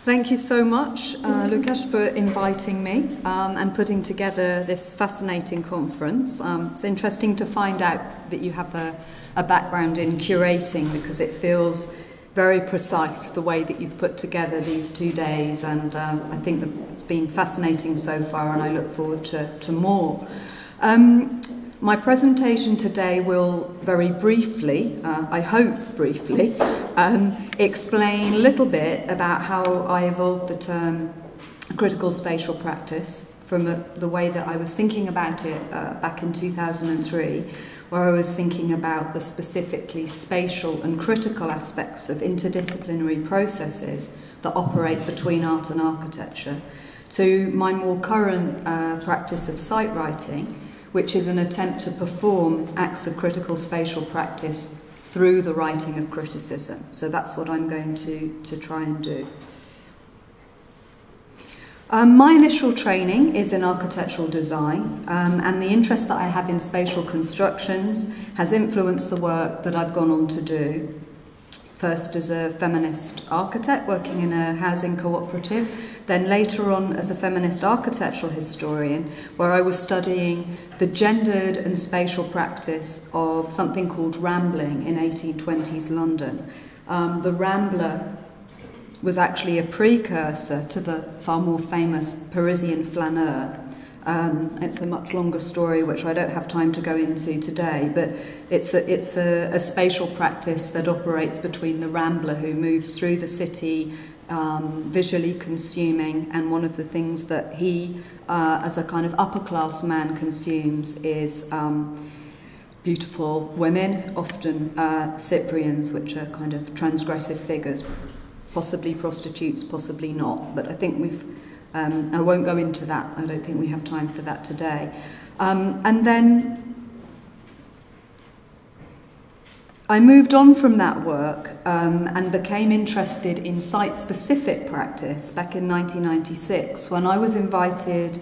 Thank you so much, Lukas, for inviting me and putting together this fascinating conference. It's interesting to find out that you have a background in curating, because it feels very precise the way that you've put together these 2 days, and I think that it's been fascinating so far, and I look forward to more. My presentation today will very briefly, I hope briefly, explain a little bit about how I evolved the term critical spatial practice from the way that I was thinking about it back in 2003, where I was thinking about the specifically spatial and critical aspects of interdisciplinary processes that operate between art and architecture, to my more current practice of site writing, which is an attempt to perform acts of critical spatial practice through the writing of criticism. So that's what I'm going to try and do. My initial training is in architectural design, and the interest that I have in spatial constructions has influenced the work that I've gone on to do. First as a feminist architect working in a housing cooperative, then later on as a feminist architectural historian, where I was studying the gendered and spatial practice of something called rambling in 1820s London. The rambler was actually a precursor to the far more famous Parisian flaneur. It's a much longer story which I don't have time to go into today, but it's a spatial practice that operates between the rambler who moves through the city, visually consuming, and one of the things that he, as a kind of upper class man, consumes is beautiful women, often Cyprians, which are kind of transgressive figures, possibly prostitutes, possibly not, but I think I won't go into that. I don't think we have time for that today. And then I moved on from that work and became interested in site-specific practice back in 1996, when I was invited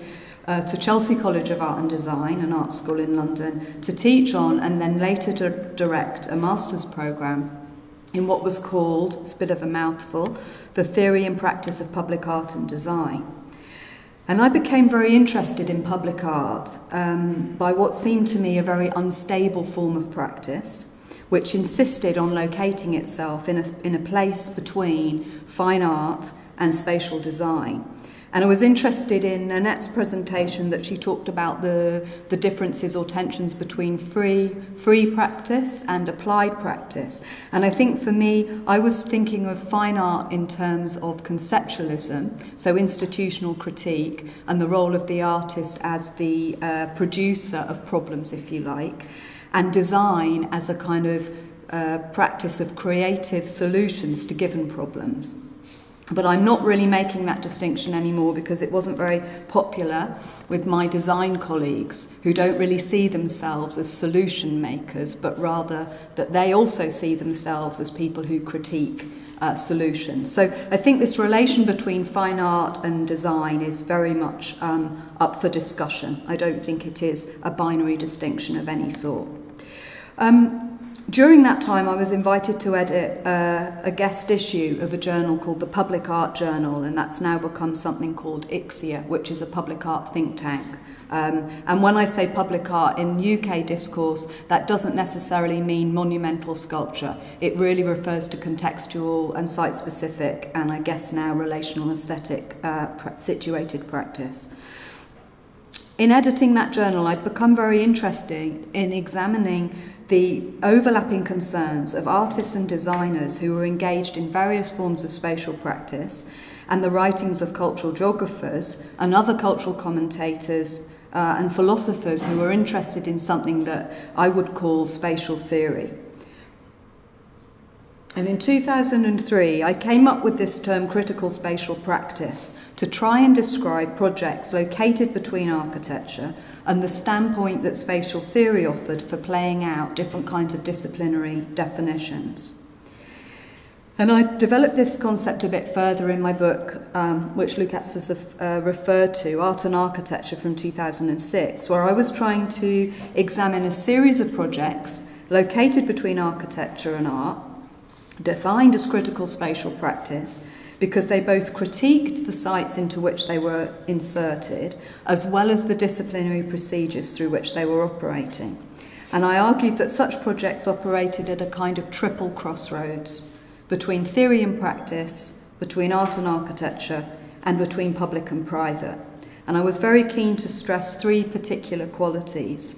to Chelsea College of Art and Design, an art school in London, to teach on and then later to direct a master's programme in what was called, it's a bit of a mouthful, the Theory and Practice of Public Art and Design. And I became very interested in public art by what seemed to me a very unstable form of practice, which insisted on locating itself in a place between fine art and spatial design. And I was interested in Annette's presentation that she talked about the differences or tensions between free practice and applied practice. And I think for me, I was thinking of fine art in terms of conceptualism, so institutional critique, and the role of the artist as the producer of problems, if you like, and design as a kind of practice of creative solutions to given problems. But I'm not really making that distinction anymore because it wasn't very popular with my design colleagues, who don't really see themselves as solution makers, but rather that they also see themselves as people who critique solutions. So I think this relation between fine art and design is very much up for discussion. I don't think it is a binary distinction of any sort. During that time, I was invited to edit a guest issue of a journal called the Public Art Journal, and that's now become something called ICSIA, which is a public art think tank. And when I say public art in UK discourse, that doesn't necessarily mean monumental sculpture. It really refers to contextual and site-specific, and I guess now relational aesthetic situated practice. In editing that journal, I'd become very interested in examining the overlapping concerns of artists and designers who were engaged in various forms of spatial practice, and the writings of cultural geographers and other cultural commentators and philosophers who were interested in something that I would call spatial theory. And in 2003, I came up with this term critical spatial practice to try and describe projects located between architecture and the standpoint that spatial theory offered for playing out different kinds of disciplinary definitions. And I developed this concept a bit further in my book, which Lukas has referred to, Art and Architecture from 2006, where I was trying to examine a series of projects located between architecture and art, defined as critical spatial practice, because they both critiqued the sites into which they were inserted, as well as the disciplinary procedures through which they were operating. And I argued that such projects operated at a kind of triple crossroads between theory and practice, between art and architecture, and between public and private. And I was very keen to stress three particular qualities.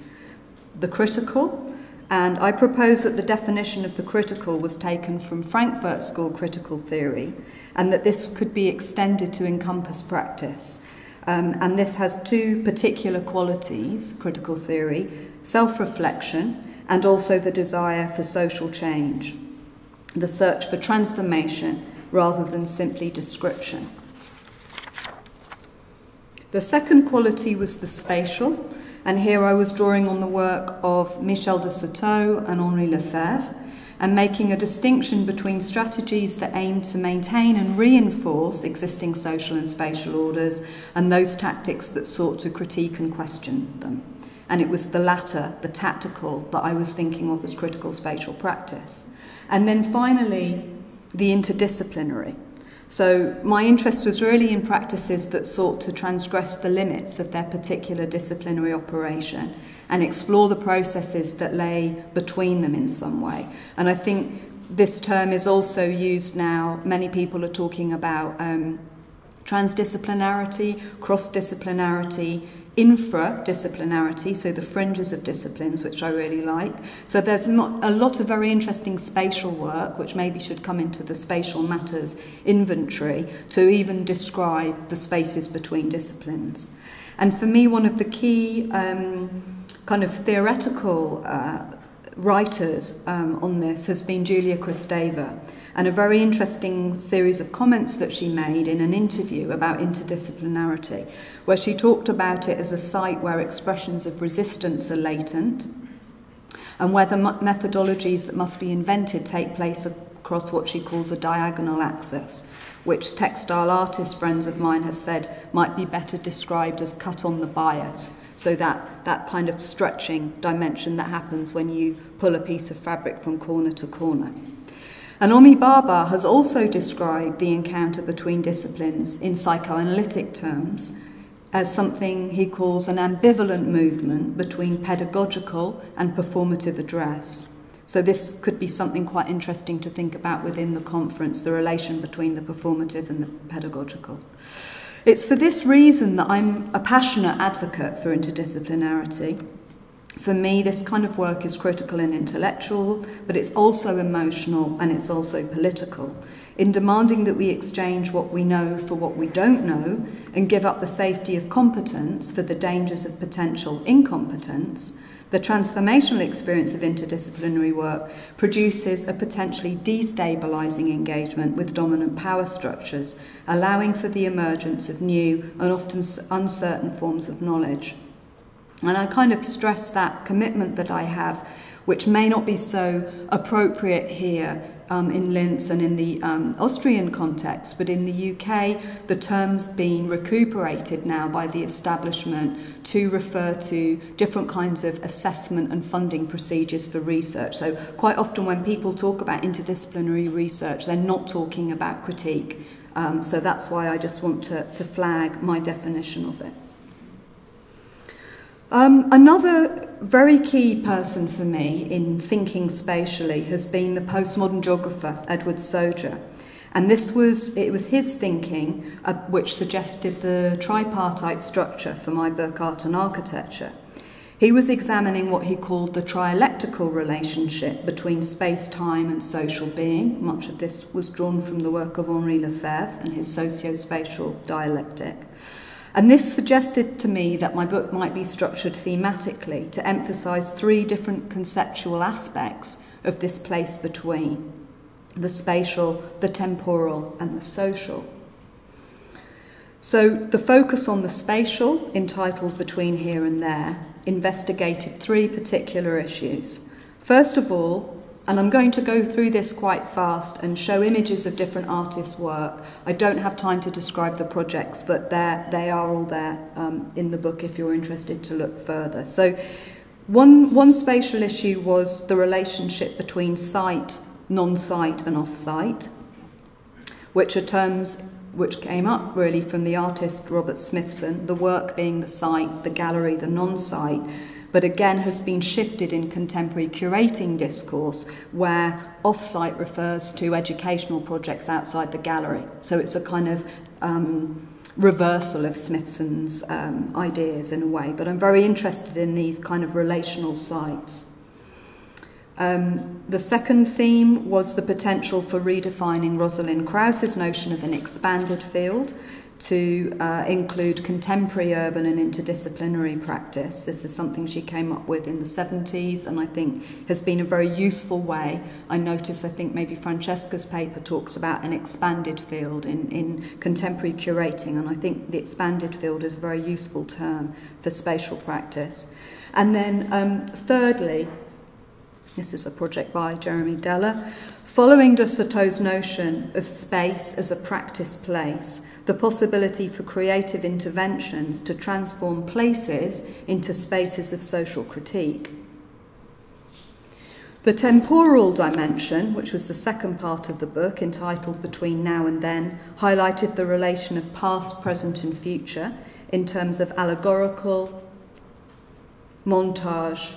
The critical, and I propose that the definition of the critical was taken from Frankfurt School critical theory, and that this could be extended to encompass practice. And this has two particular qualities, critical theory: self-reflection and also the desire for social change, the search for transformation rather than simply description. The second quality was the spatial, and here I was drawing on the work of Michel de Certeau and Henri Lefebvre, and making a distinction between strategies that aim to maintain and reinforce existing social and spatial orders, and those tactics that sought to critique and question them. And it was the latter, the tactical, that I was thinking of as critical spatial practice. And then finally, the interdisciplinary. So my interest was really in practices that sought to transgress the limits of their particular disciplinary operation and explore the processes that lay between them in some way. And I think this term is also used now. Many people are talking about transdisciplinarity, cross-disciplinarity, infradisciplinarity, so the fringes of disciplines, which I really like. So there's a lot of very interesting spatial work, which maybe should come into the spatial matters inventory, to even describe the spaces between disciplines. And for me, one of the key kind of theoretical writers on this has been Julia Kristeva, and a very interesting series of comments that she made in an interview about interdisciplinarity, where she talked about it as a site where expressions of resistance are latent, and where the methodologies that must be invented take place across what she calls a diagonal axis, which textile artist friends of mine have said might be better described as cut on the bias. So that kind of stretching dimension that happens when you pull a piece of fabric from corner to corner. And Omi Baba has also described the encounter between disciplines in psychoanalytic terms as something he calls an ambivalent movement between pedagogical and performative address. So this could be something quite interesting to think about within the conference, the relation between the performative and the pedagogical. It's for this reason that I'm a passionate advocate for interdisciplinarity. For me, this kind of work is critical and intellectual, but it's also emotional and it's also political, in demanding that we exchange what we know for what we don't know and give up the safety of competence for the dangers of potential incompetence. The transformational experience of interdisciplinary work produces a potentially destabilizing engagement with dominant power structures, allowing for the emergence of new and often uncertain forms of knowledge. And I kind of stress that commitment that I have, which may not be so appropriate here in Linz and in the Austrian context, but in the UK, the term's been recuperated now by the establishment to refer to different kinds of assessment and funding procedures for research. So quite often when people talk about interdisciplinary research, they're not talking about critique. So that's why I just want to flag my definition of it. Another very key person for me in thinking spatially has been the postmodern geographer Edward Soja. And it was his thinking which suggested the tripartite structure for my book Art and Architecture. He was examining what he called the trialectical relationship between space-time and social being. Much of this was drawn from the work of Henri Lefebvre and his socio-spatial dialectic. And this suggested to me that my book might be structured thematically to emphasize three different conceptual aspects of this place between: the spatial, the temporal, and the social. So the focus on the spatial, entitled Between Here and There, investigated three particular issues. First of all, and I'm going to go through this quite fast and show images of different artists' work. I don't have time to describe the projects, but they are all there in the book if you're interested to look further. So one spatial issue was the relationship between site, non-site and off-site. which are terms which came up really from the artist Robert Smithson, the work being the site, the gallery, the non-site, but again has been shifted in contemporary curating discourse where off-site refers to educational projects outside the gallery. So it's a kind of reversal of Smithson's ideas in a way, but I'm very interested in these kind of relational sites. The second theme was the potential for redefining Rosalind Krauss's notion of an expanded field to include contemporary urban and interdisciplinary practice. This is something she came up with in the 70s and I think has been a very useful way. I think maybe Francesca's paper talks about an expanded field in contemporary curating, and I think the expanded field is a very useful term for spatial practice. And then thirdly, this is a project by Jeremy Deller, following de Soto's notion of space as a practice place, the possibility for creative interventions to transform places into spaces of social critique. The temporal dimension, which was the second part of the book, entitled Between Now and Then, highlighted the relation of past, present and future in terms of allegorical, montage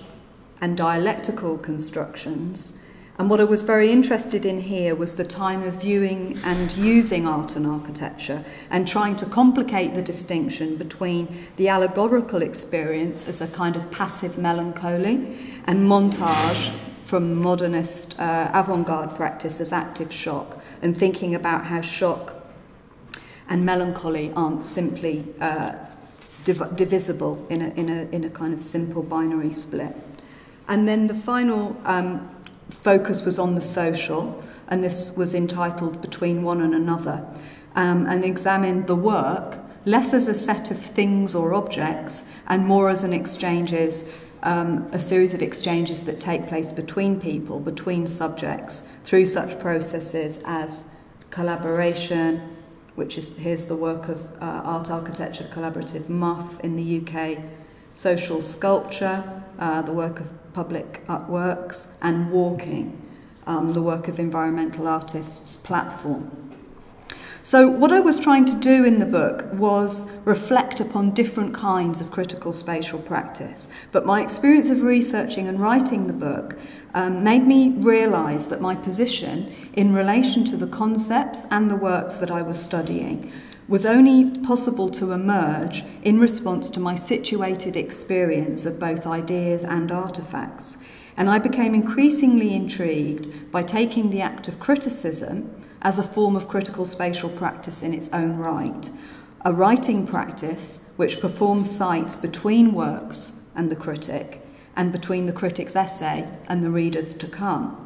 and dialectical constructions. And what I was very interested in here was the time of viewing and using art and architecture and trying to complicate the distinction between the allegorical experience as a kind of passive melancholy and montage from modernist avant-garde practice as active shock, and thinking about how shock and melancholy aren't simply divisible in a kind of simple binary split. And then the final focus was on the social, and this was entitled Between One and Another, and examined the work less as a set of things or objects and more as a series of exchanges that take place between people, between subjects, through such processes as collaboration, which is, here's the work of Art Architecture Collaborative MUF in the UK, social sculpture, the work of Public Artworks, and walking, the work of Environmental Artists Platform. So what I was trying to do in the book was reflect upon different kinds of critical spatial practice, but my experience of researching and writing the book made me realise that my position in relation to the concepts and the works that I was studying was only possible to emerge in response to my situated experience of both ideas and artefacts. And I became increasingly intrigued by taking the act of criticism as a form of critical spatial practice in its own right, a writing practice which performs sites between works and the critic, and between the critic's essay and the readers to come,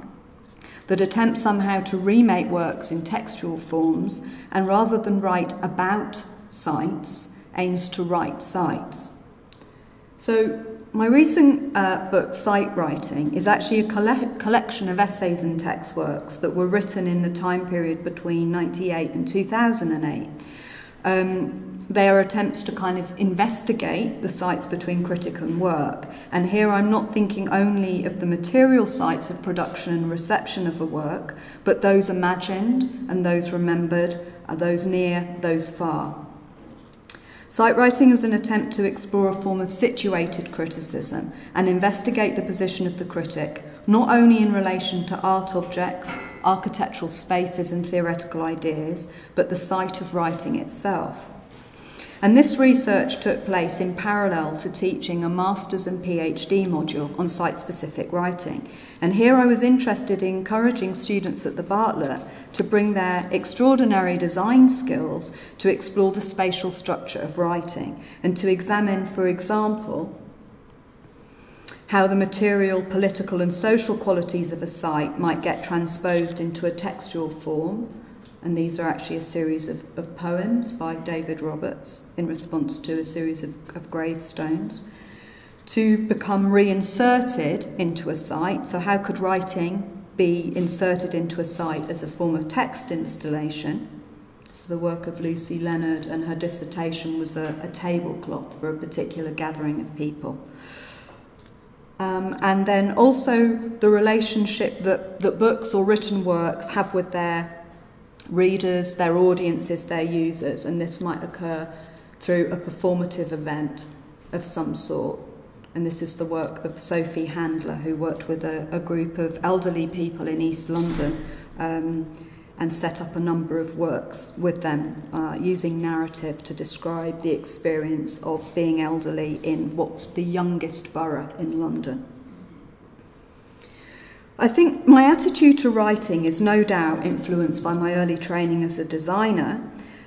that attempts somehow to remake works in textual forms, and rather than write about sites, aims to write sites. So my recent book, Site Writing, is actually a collection of essays and text works that were written in the time period between 1998 and 2008. They are attempts to kind of investigate the sites between critic and work. And here I'm not thinking only of the material sites of production and reception of a work, but those imagined and those remembered, those near, those far. Site writing is an attempt to explore a form of situated criticism and investigate the position of the critic, not only in relation to art objects, architectural spaces and theoretical ideas, but the site of writing itself. And this research took place in parallel to teaching a master's and PhD module on site-specific writing. And here I was interested in encouraging students at the Bartlett to bring their extraordinary design skills to explore the spatial structure of writing and to examine, for example, how the material, political and social qualities of a site might get transposed into a textual form. And these are actually a series of poems by David Roberts in response to a series of gravestones, to become reinserted into a site. So how could writing be inserted into a site as a form of text installation? So the work of Lucy Leonard, and her dissertation was a tablecloth for a particular gathering of people. And then also the relationship that books or written works have with their readers, their audiences, their users, and this might occur through a performative event of some sort. And this is the work of Sophie Handler, who worked with a group of elderly people in East London and set up a number of works with them using narrative to describe the experience of being elderly in what's the youngest borough in London. I think my attitude to writing is no doubt influenced by my early training as a designer,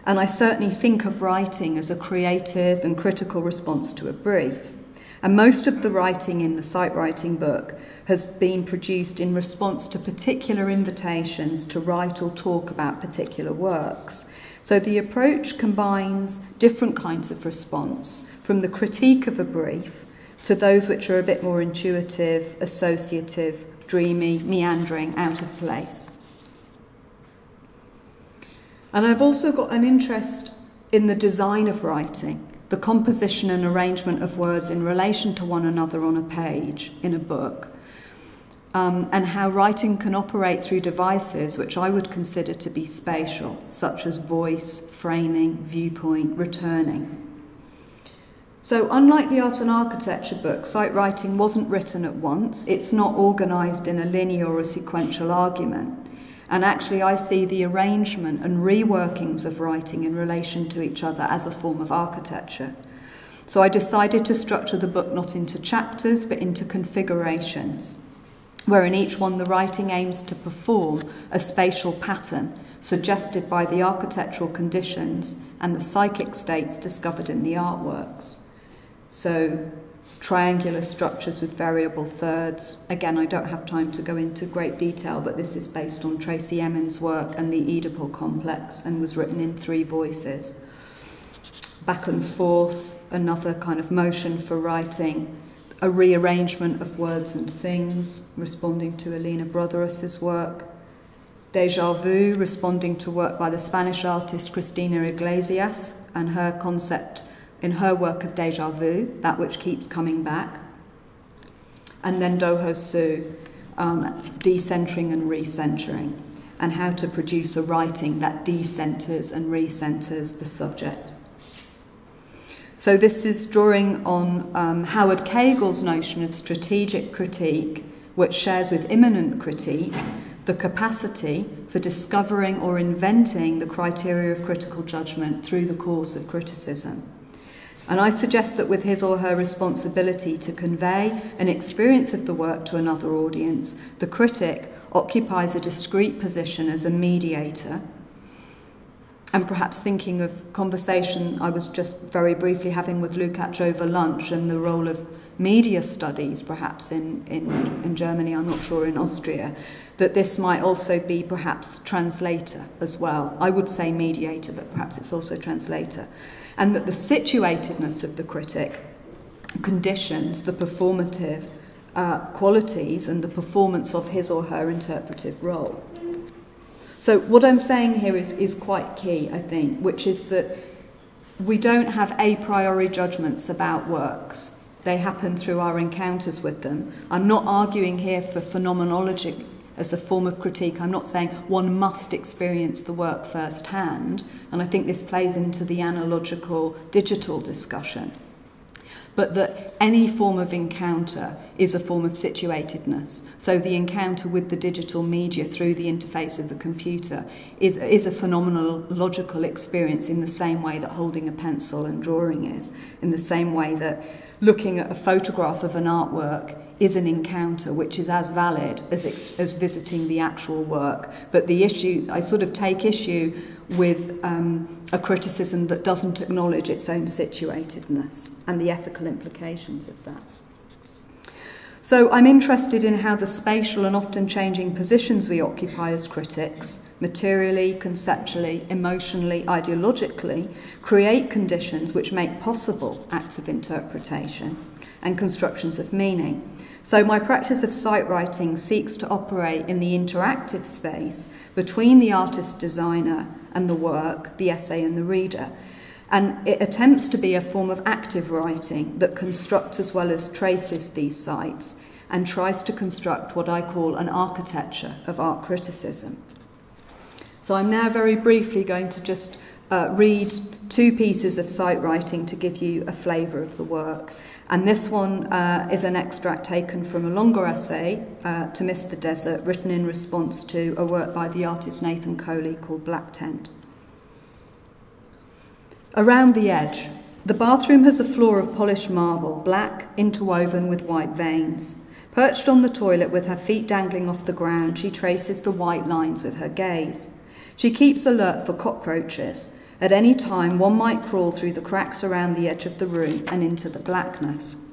and I certainly think of writing as a creative and critical response to a brief. And most of the writing in the sight writing book has been produced in response to particular invitations to write or talk about particular works. So the approach combines different kinds of response, from the critique of a brief to those which are a bit more intuitive, associative, dreamy, meandering, out of place. And I've also got an interest in the design of writing, the composition and arrangement of words in relation to one another on a page in a book, and how writing can operate through devices which I would consider to be spatial, such as voice, framing, viewpoint, returning. So unlike the art and architecture book, sight writing wasn't written at once. It's not organised in a linear or a sequential argument. And actually I see the arrangement and reworkings of writing in relation to each other as a form of architecture. So I decided to structure the book not into chapters but into configurations, where in each one the writing aims to perform a spatial pattern suggested by the architectural conditions and the psychic states discovered in the artworks. So triangular structures with variable thirds. Again, I don't have time to go into great detail, but this is based on Tracy Emin's work and the Oedipal complex and was written in 3 voices. Back and forth, another kind of motion for writing, a rearrangement of words and things, responding to Elena Brotherus's work. Déjà vu, responding to work by the Spanish artist Cristina Iglesias and her concept in her work of déjà vu, that which keeps coming back. And then Doho Su, decentering and recentering, and how to produce a writing that decenters and recenters the subject. So this is drawing on Howard Cagel's notion of strategic critique, which shares with immanent critique the capacity for discovering or inventing the criteria of critical judgment through the course of criticism. And I suggest that with his or her responsibility to convey an experience of the work to another audience, the critic occupies a discrete position as a mediator. And perhaps thinking of conversation I was just very briefly having with Lukács over lunch and the role of media studies, perhaps in Germany, I'm not sure in Austria, that this might also be perhaps translator as well. I would say mediator, but perhaps it's also translator. And that the situatedness of the critic conditions the performative qualities and the performance of his or her interpretive role. So what I'm saying here is quite key, I think, which is that we don't have a priori judgments about works. They happen through our encounters with them. I'm not arguing here for phenomenology as a form of critique. I'm not saying one must experience the work firsthand, and I think this plays into the analogical digital discussion. But that any form of encounter is a form of situatedness. So the encounter with the digital media through the interface of the computer is a phenomenological experience in the same way that holding a pencil and drawing is, in the same way that looking at a photograph of an artwork is an encounter which is as valid as visiting the actual work. But the issue, I sort of take issue with a criticism that doesn't acknowledge its own situatedness and the ethical implications of that. So I'm interested in how the spatial and often changing positions we occupy as critics, materially, conceptually, emotionally, ideologically, create conditions which make possible acts of interpretation and constructions of meaning. So my practice of sight writing seeks to operate in the interactive space between the artist-designer and the work, the essay and the reader. And it attempts to be a form of active writing that constructs as well as traces these sites and tries to construct what I call an architecture of art criticism. So I'm now very briefly going to just read two pieces of sight writing to give you a flavour of the work. And this one is an extract taken from a longer essay, To Miss the Desert, written in response to a work by the artist Nathan Coley called Black Tent. Around the edge, the bathroom has a floor of polished marble, black, interwoven with white veins. Perched on the toilet with her feet dangling off the ground, she traces the white lines with her gaze. She keeps alert for cockroaches. At any time, one might crawl through the cracks around the edge of the room and into the blackness.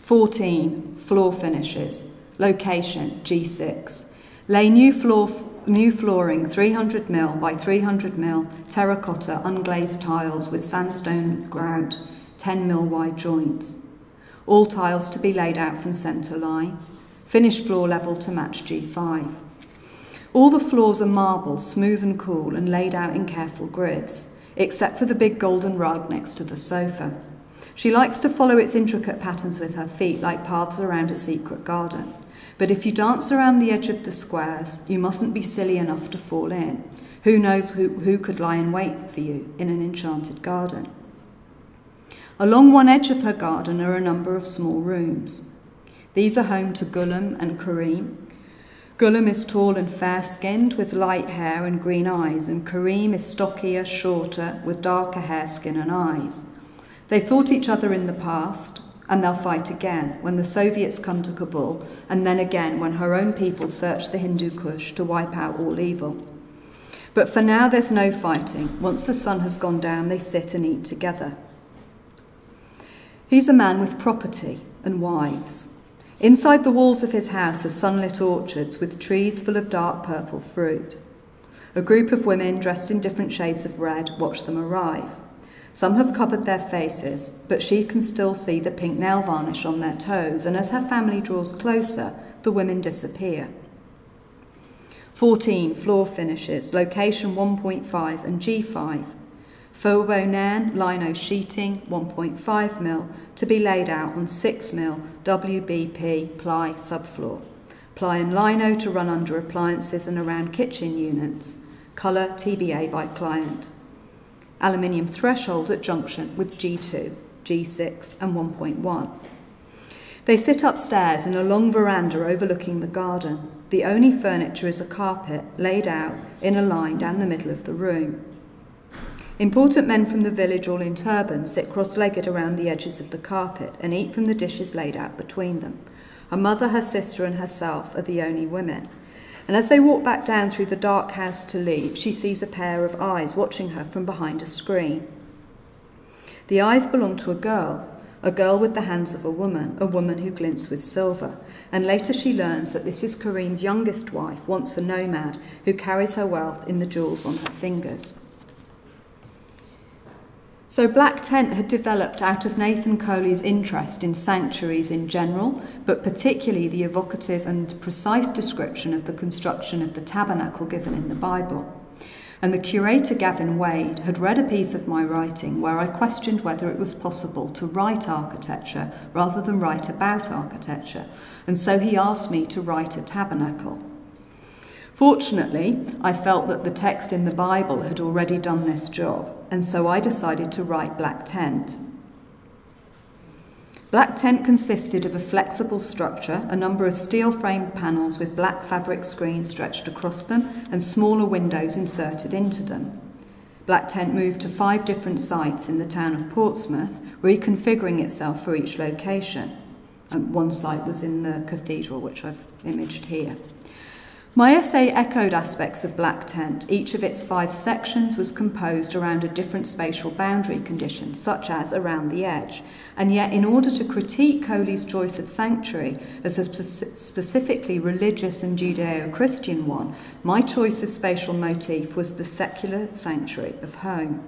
14. Floor finishes. Location, G6. Lay new flooring 300mm by 300mm terracotta unglazed tiles with sandstone grout 10mm wide joints. All tiles to be laid out from centre line. Finished floor level to match G5. All the floors are marble, smooth and cool, and laid out in careful grids, except for the big golden rug next to the sofa. She likes to follow its intricate patterns with her feet like paths around a secret garden. But if you dance around the edge of the squares, you mustn't be silly enough to fall in. Who knows who could lie in wait for you in an enchanted garden? Along one edge of her garden are a number of small rooms. These are home to Ghulam and Kareem. Ghulam is tall and fair-skinned with light hair and green eyes, and Kareem is stockier, shorter, with darker hair, skin and eyes. They fought each other in the past, and they'll fight again when the Soviets come to Kabul, and then again when her own people search the Hindu Kush to wipe out all evil. But for now there's no fighting. Once the sun has gone down, they sit and eat together. He's a man with property and wives. Inside the walls of his house are sunlit orchards with trees full of dark purple fruit. A group of women dressed in different shades of red watch them arrive. Some have covered their faces, but she can still see the pink nail varnish on their toes, and as her family draws closer, the women disappear. 14. Floor finishes, location 1.5 and G5. Phobo nan, lino sheeting, 1.5mm, to be laid out on 6mm WBP ply subfloor. Ply and lino to run under appliances and around kitchen units. Colour TBA by client. Aluminium threshold at junction with G2, G6 and 1.1. They sit upstairs in a long veranda overlooking the garden. The only furniture is a carpet laid out in a line down the middle of the room. Important men from the village, all in turbans, sit cross-legged around the edges of the carpet and eat from the dishes laid out between them. Her mother, her sister and herself are the only women. And as they walk back down through the dark house to leave, she sees a pair of eyes watching her from behind a screen. The eyes belong to a girl with the hands of a woman who glints with silver. And later she learns that this is Kareem's youngest wife, once a nomad, who carries her wealth in the jewels on her fingers. So Black Tent had developed out of Nathan Coley's interest in sanctuaries in general, but particularly the evocative and precise description of the construction of the tabernacle given in the Bible. And the curator Gavin Wade had read a piece of my writing where I questioned whether it was possible to write architecture rather than write about architecture, and so he asked me to write a tabernacle. Fortunately, I felt that the text in the Bible had already done this job, and so I decided to write Black Tent. Black Tent consisted of a flexible structure, a number of steel-framed panels with black fabric screens stretched across them and smaller windows inserted into them. Black Tent moved to 5 different sites in the town of Portsmouth, reconfiguring itself for each location. One site was in the cathedral, which I've imaged here. My essay echoed aspects of Black Tent. Each of its 5 sections was composed around a different spatial boundary condition, such as around the edge. And yet, in order to critique Coley's choice of sanctuary as a specifically religious and Judeo-Christian one, my choice of spatial motif was the secular sanctuary of home.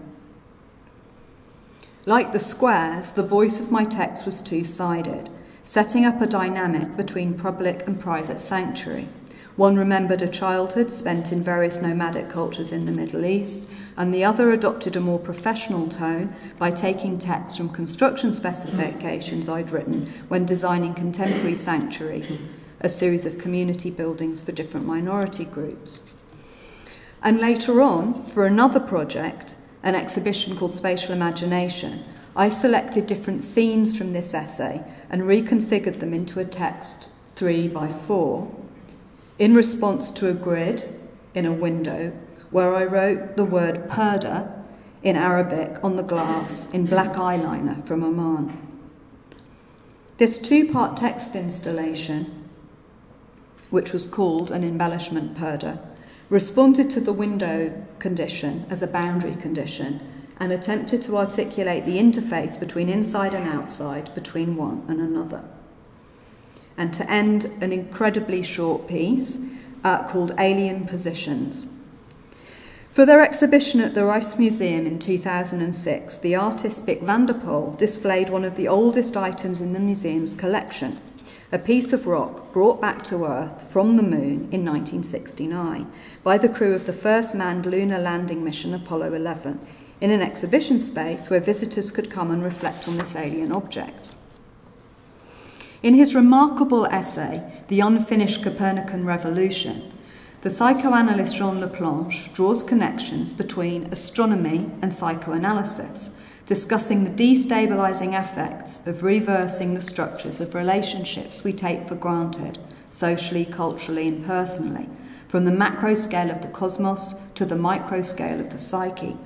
Like the squares, the voice of my text was two-sided, setting up a dynamic between public and private sanctuary. One remembered a childhood spent in various nomadic cultures in the Middle East, and the other adopted a more professional tone by taking text from construction specifications I'd written when designing contemporary sanctuaries, a series of community buildings for different minority groups. And later on, for another project, an exhibition called Spatial Imagination, I selected different scenes from this essay and reconfigured them into a text 3x4 in response to a grid in a window where I wrote the word purda in Arabic on the glass in black eyeliner from Oman. This two-part text installation, which was called an embellishment purda, responded to the window condition as a boundary condition and attempted to articulate the interface between inside and outside, between one and another. And to end, an incredibly short piece called Alien Positions. For their exhibition at the Rijksmuseum in 2006, the artist Bick van der Pol displayed one of the oldest items in the museum's collection, a piece of rock brought back to Earth from the Moon in 1969 by the crew of the first manned lunar landing mission Apollo 11 in an exhibition space where visitors could come and reflect on this alien object. In his remarkable essay, The Unfinished Copernican Revolution, the psychoanalyst Jean Laplanche draws connections between astronomy and psychoanalysis, discussing the destabilizing effects of reversing the structures of relationships we take for granted, socially, culturally, and personally, from the macro scale of the cosmos to the micro scale of the psyche.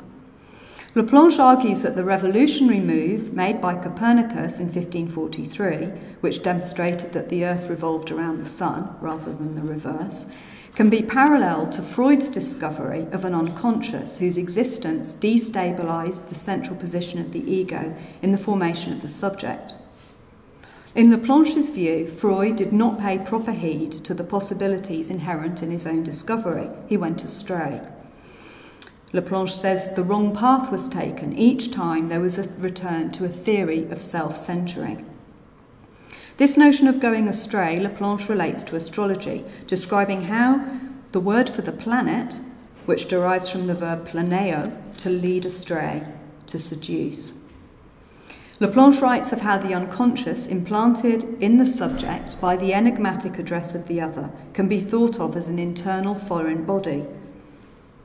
Laplanche argues that the revolutionary move made by Copernicus in 1543, which demonstrated that the Earth revolved around the Sun rather than the reverse, can be parallel to Freud's discovery of an unconscious whose existence destabilized the central position of the ego in the formation of the subject. In Laplanche's view, Freud did not pay proper heed to the possibilities inherent in his own discovery. He went astray. Laplanche says the wrong path was taken each time there was a return to a theory of self-centering. This notion of going astray, Laplanche relates to astrology, describing how the word for the planet, which derives from the verb planeo, to lead astray, to seduce. Laplanche writes of how the unconscious, implanted in the subject by the enigmatic address of the other, can be thought of as an internal foreign body.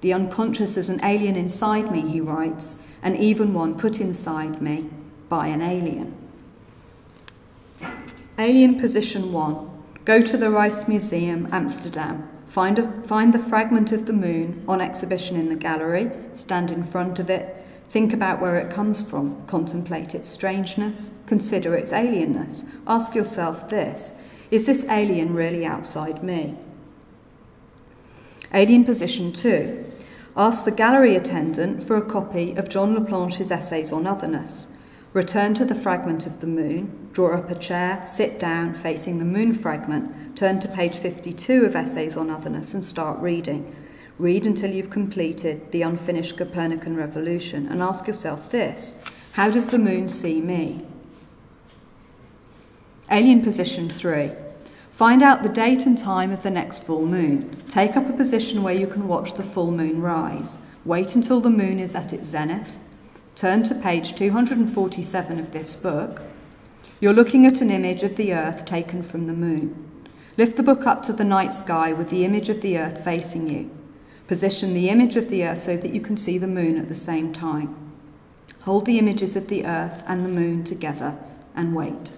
The unconscious is an alien inside me, he writes, and even one put inside me by an alien. Alien Position 1. Go to the Rijksmuseum, Amsterdam. Find the fragment of the moon on exhibition in the gallery. Stand in front of it. Think about where it comes from. Contemplate its strangeness. Consider its alienness. Ask yourself this: is this alien really outside me? Alien Position 2. Ask the gallery attendant for a copy of John Laplanche's essays on otherness. Return to the fragment of the moon, draw up a chair, sit down facing the moon fragment, turn to page 52 of Essays on Otherness and start reading. Read until you've completed The Unfinished Copernican Revolution and ask yourself this: how does the moon see me? Alien Position 3. Find out the date and time of the next full moon. Take up a position where you can watch the full moon rise. Wait until the moon is at its zenith. Turn to page 247 of this book. You're looking at an image of the Earth taken from the moon. Lift the book up to the night sky with the image of the Earth facing you. Position the image of the Earth so that you can see the moon at the same time. Hold the images of the Earth and the moon together and wait.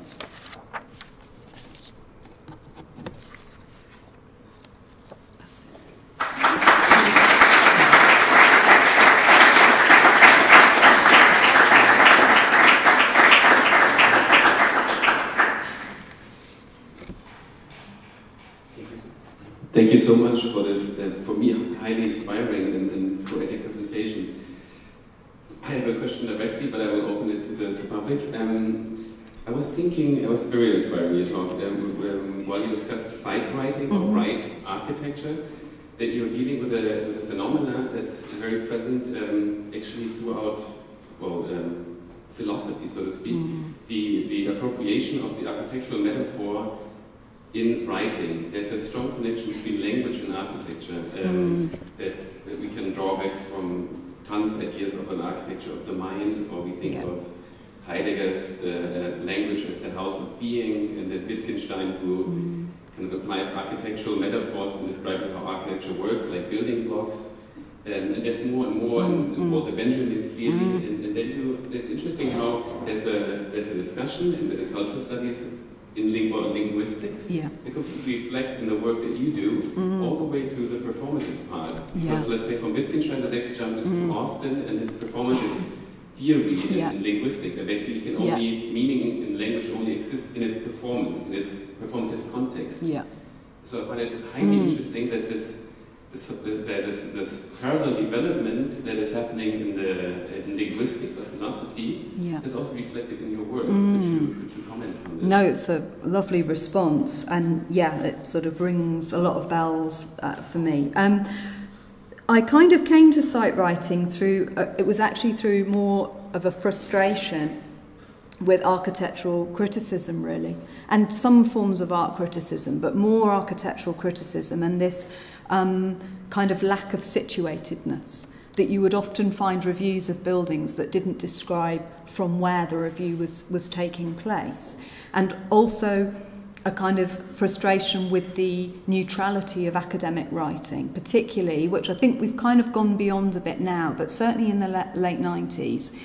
Thank you so much for this, for me, highly inspiring and poetic presentation. I have a question directly, but I will open it to the public. I was thinking, it was very inspiring, your talk, while you discussed site writing or right architecture, that you're dealing with a phenomena that's very present actually throughout, well, philosophy, so to speak. The appropriation of the architectural metaphor in writing. There's a strong connection between language and architecture that we can draw back from Kant's ideas of an architecture of the mind, or we think of Heidegger's language as the house of being, and that Wittgenstein, who kind of applies architectural metaphors in describing how architecture works, like building blocks. And there's more and more, and Walter Benjamin clearly, and then it's interesting how there's a discussion in the cultural studies in linguistics, they completely reflect in the work that you do, all the way to the performative part. Because let's say from Wittgenstein, the next jump is to Austin and his performative theory in linguistics, that basically can only, meaning in language only exists in its performance, in its performative context. So I find it highly interesting that this parallel development that is happening in linguistics or philosophy is also reflected in your work. Could you comment on this? No, it's a lovely response, and it sort of rings a lot of bells for me. I kind of came to sight writing through, it was actually through more of a frustration with architectural criticism, really, and some forms of art criticism, but more architectural criticism, and this kind of lack of situatedness, that you would often find reviews of buildings that didn't describe from where the review was taking place, and also a kind of frustration with the neutrality of academic writing, particularly, which I think we've kind of gone beyond a bit now, but certainly in the late 90s,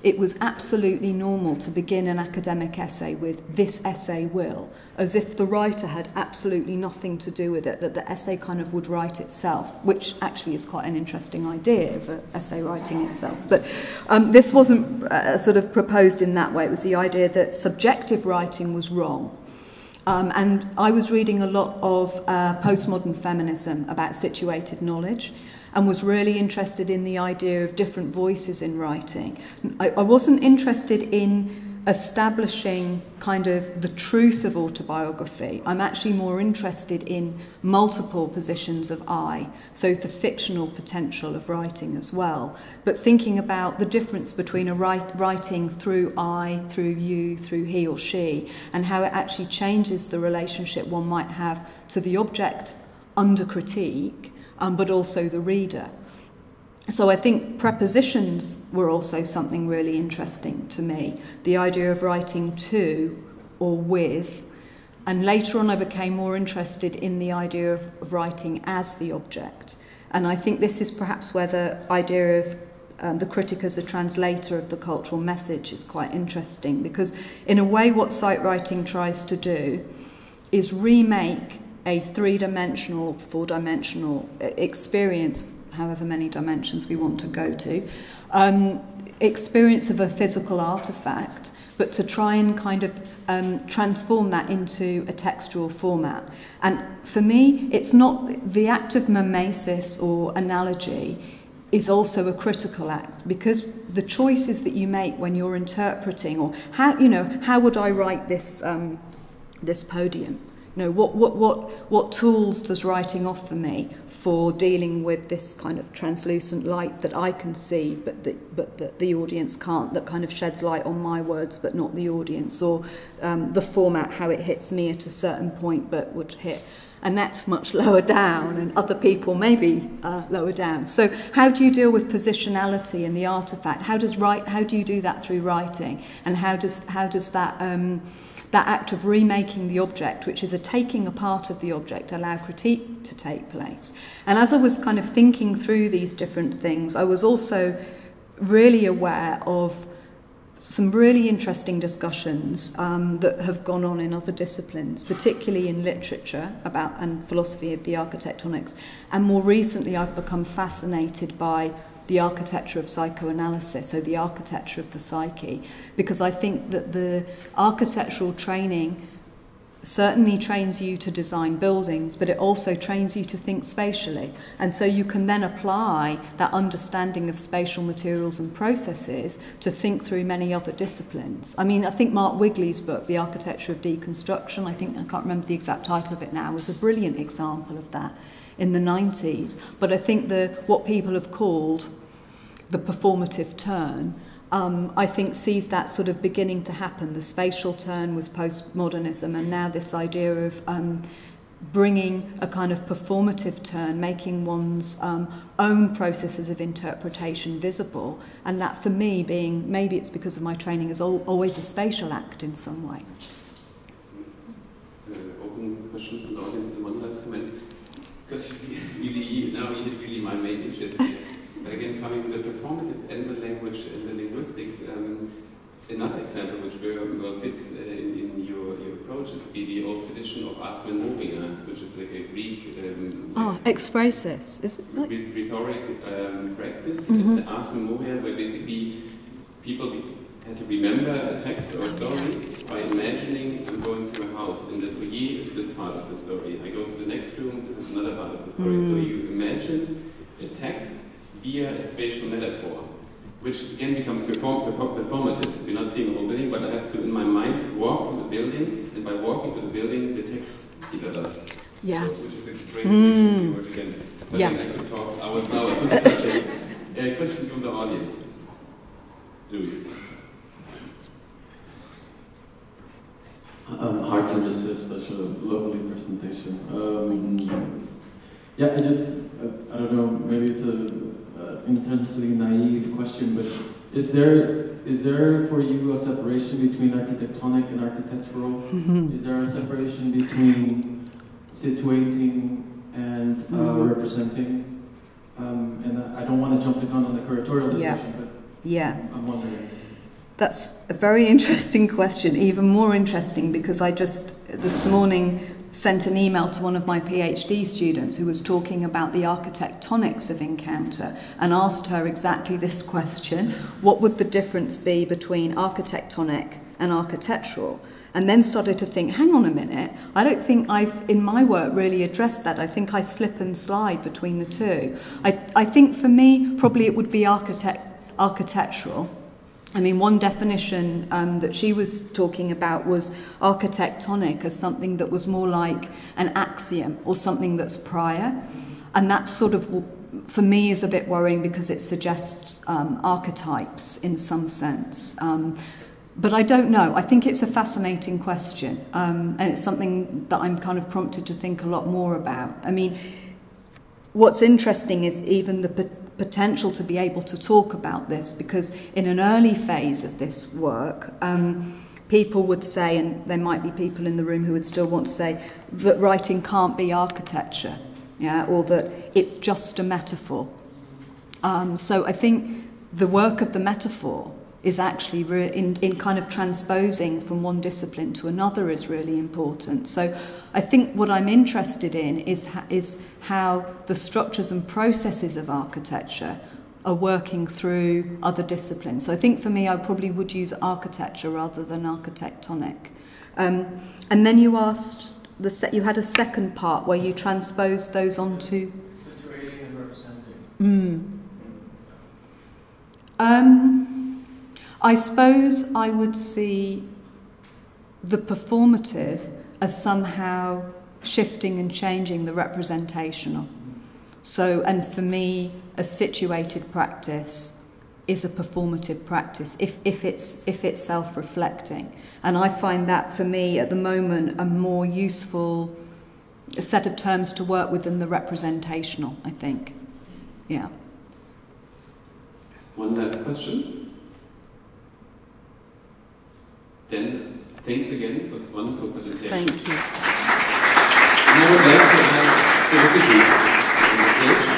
it was absolutely normal to begin an academic essay with "this essay will," as if the writer had absolutely nothing to do with it, that the essay kind of would write itself, which actually is quite an interesting idea of essay writing itself. But this wasn't sort of proposed in that way. It was the idea that subjective writing was wrong. And I was reading a lot of postmodern feminism about situated knowledge, and was really interested in the idea of different voices in writing. I wasn't interested in establishing kind of the truth of autobiography. I'm actually more interested in multiple positions of I, so the fictional potential of writing as well, but thinking about the difference between a writing through I, through you, through he or she, and how it actually changes the relationship one might have to the object under critique, but also the reader. So I think prepositions were also something really interesting to me. The idea of writing to or with. And later on I became more interested in the idea of writing as the object. And I think this is perhaps where the idea of the critic as a translator of the cultural message is quite interesting, because in a way what sight writing tries to do is remake a three-dimensional or four-dimensional experience, however many dimensions we want to go to, experience of a physical artifact, but to try and kind of transform that into a textual format. And for me, it's not the act of mimesis or analogy is also a critical act, because the choices that you make when you're interpreting, or how would I write this this podium? What tools does writing offer me for dealing with this kind of translucent light that I can see, but that the audience can't, that kind of sheds light on my words but not the audience, or the format, how it hits me at a certain point but would hit Annette much lower down and other people maybe lower down. So how do you deal with positionality in the artifact? How do you do that through writing? And how does that act of remaking the object, which is a taking apart of the object, allow critique to take place? And as I was kind of thinking through these different things, I was also really aware of some really interesting discussions that have gone on in other disciplines, particularly in literature and philosophy of the architectonics. And more recently, I've become fascinated by the architecture of psychoanalysis, so the architecture of the psyche, because I think that the architectural training certainly trains you to design buildings, but it also trains you to think spatially. And so you can then apply that understanding of spatial materials and processes to think through many other disciplines. I mean, I think Mark Wigley's book, The Architecture of Deconstruction, I can't remember the exact title of it now, was a brilliant example of that in the 90s. But I think what people have called the performative turn, I think sees that sort of beginning to happen. The spatial turn was postmodernism, and now this idea of bringing a kind of performative turn, making one's own processes of interpretation visible, and that for me being, maybe it's because of my training, is always a spatial act in some way. Open questions from the audience and one last comment. Because now you hit really my main interest here. But again, coming to the performative and the language and the linguistics, another example which well fits in your approach is the old tradition of ars memoria, which is like a Greek exphrasis, is it? Like? Rhetoric practice, Mm-hmm. ars memoria, where basically people had to remember a text or a story by imagining I'm going to a house. In the foyer is this part of the story. I go to the next room, this is another part of the story. So you imagine a text via a spatial metaphor, which again becomes performative. We're not seeing the whole building, but I have to, in my mind, walk to the building, and by walking to the building, the text develops. Yeah. So, which is a great addition to work again. But yeah. I could talk hours now. Questions from the audience. Luis. Hard to resist such a lovely presentation. Yeah, I don't know, maybe it's an intensely naive question, but is there for you a separation between architectonic and architectural? Is there a separation between situating and representing? And I don't want to jump the gun on the curatorial discussion, but I'm wondering. That's a very interesting question, even more interesting because I just this morning sent an email to one of my PhD students who was talking about the architectonics of encounter and asked her exactly this question: what would the difference be between architectonic and architectural? And then started to think, hang on a minute, I don't think I've, in my work, really addressed that. I think I slip and slide between the two. I think for me, probably it would be architectural. I mean, one definition that she was talking about was architectonic as something that was more like an axiom or something that's prior. And that sort of, for me, is a bit worrying because it suggests archetypes in some sense. But I don't know. I think it's a fascinating question. And it's something that I'm kind of prompted to think a lot more about. I mean, what's interesting is even the potential to be able to talk about this, because in an early phase of this work, people would say, and there might be people in the room who would still want to say, that writing can't be architecture, yeah, or that it's just a metaphor. So I think the work of the metaphor is actually in kind of transposing from one discipline to another is really important. So I think what I'm interested in is how the structures and processes of architecture are working through other disciplines. So I think for me, I probably would use architecture rather than architectonic. And then you asked, you had a second part where you transposed those onto... Situating and representing. I suppose I would see the performative as somehow shifting and changing the representational. So, and for me, a situated practice is a performative practice if it's self-reflecting. And I find that for me at the moment a more useful set of terms to work with than the representational, I think. Yeah. One last question. Then, thanks again for this wonderful presentation. Thank you. And I would like to ask the stage